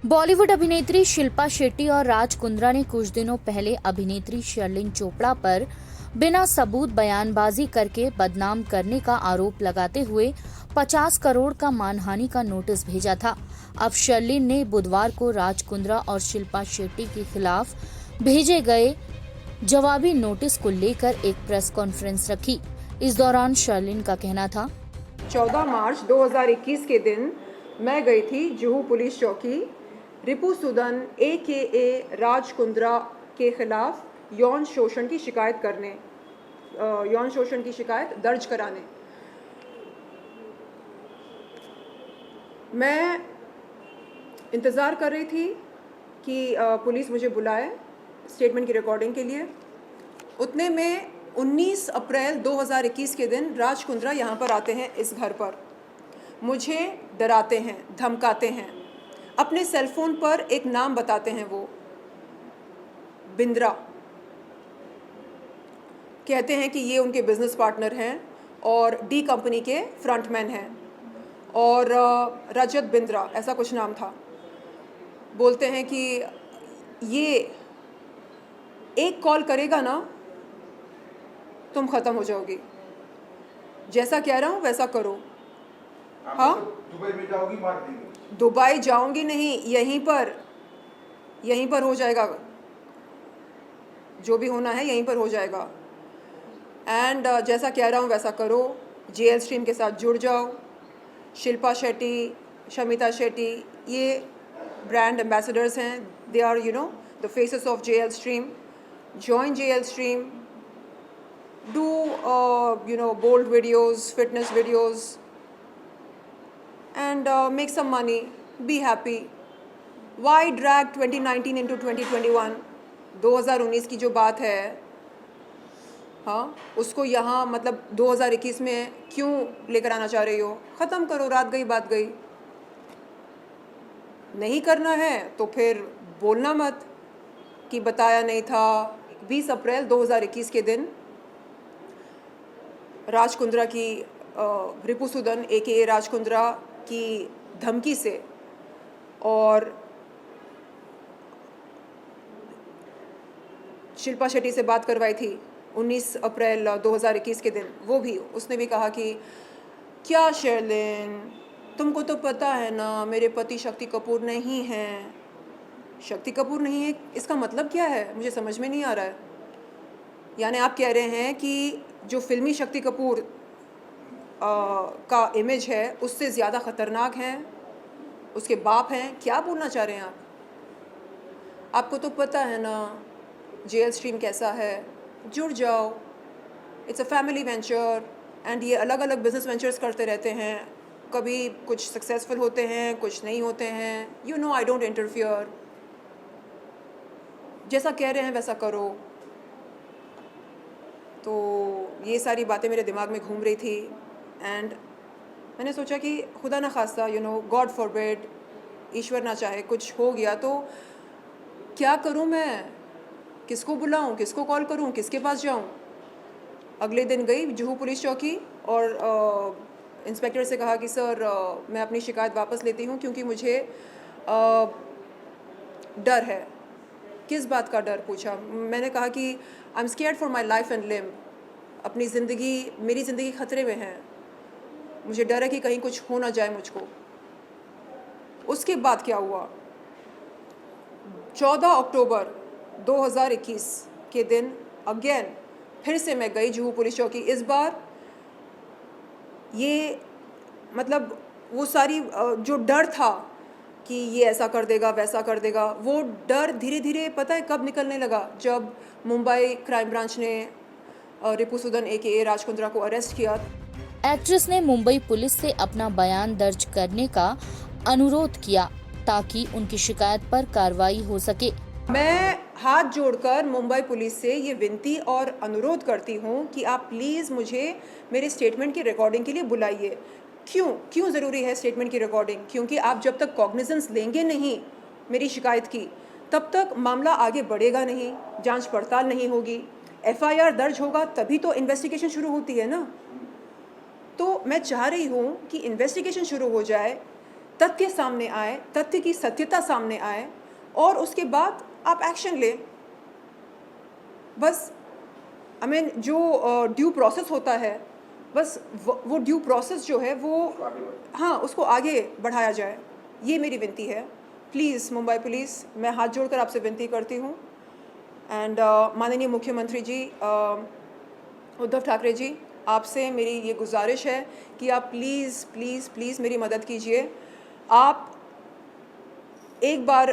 बॉलीवुड अभिनेत्री शिल्पा शेट्टी और राज कुंद्रा ने कुछ दिनों पहले अभिनेत्री शर्लिन चोपड़ा पर बिना सबूत बयानबाजी करके बदनाम करने का आरोप लगाते हुए 50 करोड़ का मानहानि का नोटिस भेजा था। अब शर्लिन ने बुधवार को राज कुंद्रा और शिल्पा शेट्टी के खिलाफ भेजे गए जवाबी नोटिस को लेकर एक प्रेस कॉन्फ्रेंस रखी। इस दौरान शर्लिन का कहना था, 14 मार्च 2021 के दिन मैं गई थी जुहू पुलिस चौकी रिपू सूदन AKA राज कुंद्रा के खिलाफ यौन शोषण की शिकायत दर्ज कराने। मैं इंतज़ार कर रही थी कि पुलिस मुझे बुलाए स्टेटमेंट की रिकॉर्डिंग के लिए। उतने में 19 अप्रैल 2021 के दिन राज कुंद्रा यहाँ पर आते हैं, इस घर पर मुझे डराते हैं, धमकाते हैं। अपने सेलफोन पर एक नाम बताते हैं, वो बिंद्रा, कहते हैं कि ये उनके बिजनेस पार्टनर हैं और डी कंपनी के फ्रंटमैन हैं और रजत बिंद्रा ऐसा कुछ नाम था। बोलते हैं कि ये एक कॉल करेगा ना तुम ख़त्म हो जाओगी, जैसा कह रहा हूँ वैसा करो। हाँ, दुबई में जाओगी, मार देंगे। दुबई जाऊंगी नहीं, यहीं पर हो जाएगा, जो भी होना है यहीं पर हो जाएगा। एंड जैसा कह रहा हूँ वैसा करो, JL स्ट्रीम के साथ जुड़ जाओ। शिल्पा शेट्टी, शमिता शेट्टी ये ब्रांड एम्बेसडर्स हैं, they are the faces of JL stream. Join JL stream, do bold videos, fitness videos, and make some money, be happy. Why drag 2019 into 2021? 2019 की जो बात है, हाँ, उसको यहाँ मतलब 2021 में क्यों लेकर आना चाह रही हो? ख़त्म करो, रात गई बात गई। नहीं करना है तो फिर बोलना मत कि बताया नहीं था। 20 अप्रैल 2021 के दिन राज कुंद्रा की रिपू सूदन AKA राज कुंद्रा की धमकी से और शिल्पा शेट्टी से बात करवाई थी 19 अप्रैल 2021 के दिन। वो भी उसने भी कहा कि क्या शर्लिन, तुमको तो पता है ना मेरे पति शक्ति कपूर नहीं हैं। शक्ति कपूर नहीं है इसका मतलब क्या है, मुझे समझ में नहीं आ रहा है। यानी आप कह रहे हैं कि जो फिल्मी शक्ति कपूर का इमेज है उससे ज़्यादा ख़तरनाक हैं उसके बाप हैं? क्या बोलना चाह रहे हैं आप? आपको तो पता है ना JL स्ट्रीम कैसा है, जुड़ जाओ। It's a family venture and ये अलग अलग बिजनेस वेंचर्स करते रहते हैं, कभी कुछ सक्सेसफुल होते हैं, कुछ नहीं होते हैं। आई डोंट इंटरफियर, जैसा कह रहे हैं वैसा करो। तो ये सारी बातें मेरे दिमाग में घूम रही थी एंड मैंने सोचा कि खुदा ना खास्ता गॉड फॉरबिड, ईश्वर ना चाहे कुछ हो गया तो क्या करूं मैं? किसको बुलाऊं, किसको कॉल करूं, किसके पास जाऊं? अगले दिन गई जुहू पुलिस चौकी और इंस्पेक्टर से कहा कि सर मैं अपनी शिकायत वापस लेती हूं क्योंकि मुझे डर है। किस बात का डर पूछा। मैंने कहा कि I am scared for my life and limb, अपनी ज़िंदगी, मेरी ज़िंदगी ख़तरे में है, मुझे डर है कि कहीं कुछ हो ना जाए मुझको। उसके बाद क्या हुआ, 14 अक्टूबर 2021 के दिन अगेन फिर से मैं गई जुहू पुलिस चौकी। इस बार ये मतलब वो सारी जो डर था कि ये ऐसा कर देगा वैसा कर देगा, वो डर धीरे धीरे पता है कब निकलने लगा, जब मुंबई क्राइम ब्रांच ने रिपू सूदन AKA राज कुंद्रा को अरेस्ट किया। एक्ट्रेस ने मुंबई पुलिस से अपना बयान दर्ज करने का अनुरोध किया ताकि उनकी शिकायत पर कार्रवाई हो सके। मैं हाथ जोड़कर मुंबई पुलिस से ये विनती और अनुरोध करती हूँ कि आप प्लीज़ मुझे मेरे स्टेटमेंट की रिकॉर्डिंग के लिए बुलाइए। क्यों ज़रूरी है स्टेटमेंट की रिकॉर्डिंग? क्योंकि आप जब तक कॉग्निजेंस लेंगे नहीं मेरी शिकायत की, तब तक मामला आगे बढ़ेगा नहीं, जांच पड़ताल नहीं होगी, FIR दर्ज होगा तभी तो इन्वेस्टिगेशन शुरू होती है ना। तो मैं चाह रही हूँ कि इन्वेस्टिगेशन शुरू हो जाए, तथ्य सामने आए, तथ्य की सत्यता सामने आए और उसके बाद आप एक्शन लें। बस जो ड्यू प्रोसेस होता है, बस वो ड्यू प्रोसेस जो है वो हाँ उसको आगे बढ़ाया जाए, ये मेरी विनती है। प्लीज़ मुंबई पुलिस, मैं हाथ जोड़कर आपसे विनती करती हूँ। एंड माननीय मुख्यमंत्री जी उद्धव ठाकरे जी, आपसे मेरी ये गुजारिश है कि आप प्लीज़ प्लीज़ प्लीज़ मेरी मदद कीजिए। आप एक बार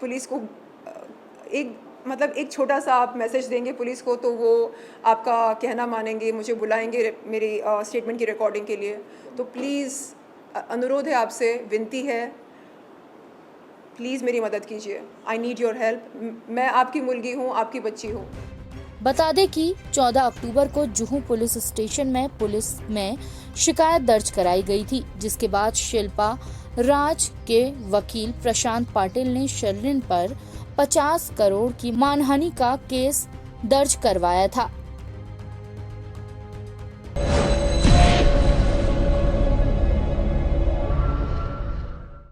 पुलिस को एक छोटा सा आप मैसेज देंगे पुलिस को तो वो आपका कहना मानेंगे, मुझे बुलाएंगे मेरी स्टेटमेंट की रिकॉर्डिंग के लिए। तो प्लीज़ अनुरोध है आपसे, विनती है, प्लीज़ मेरी मदद कीजिए। I need your help. मैं आपकी मुलगी हूँ, आपकी बच्ची हूँ। बता दें कि 14 अक्टूबर को जुहू पुलिस स्टेशन में पुलिस में शिकायत दर्ज कराई गई थी, जिसके बाद शिल्पा राज के वकील प्रशांत पाटिल ने शर्लिन पर 50 करोड़ की मानहानि का केस दर्ज करवाया था।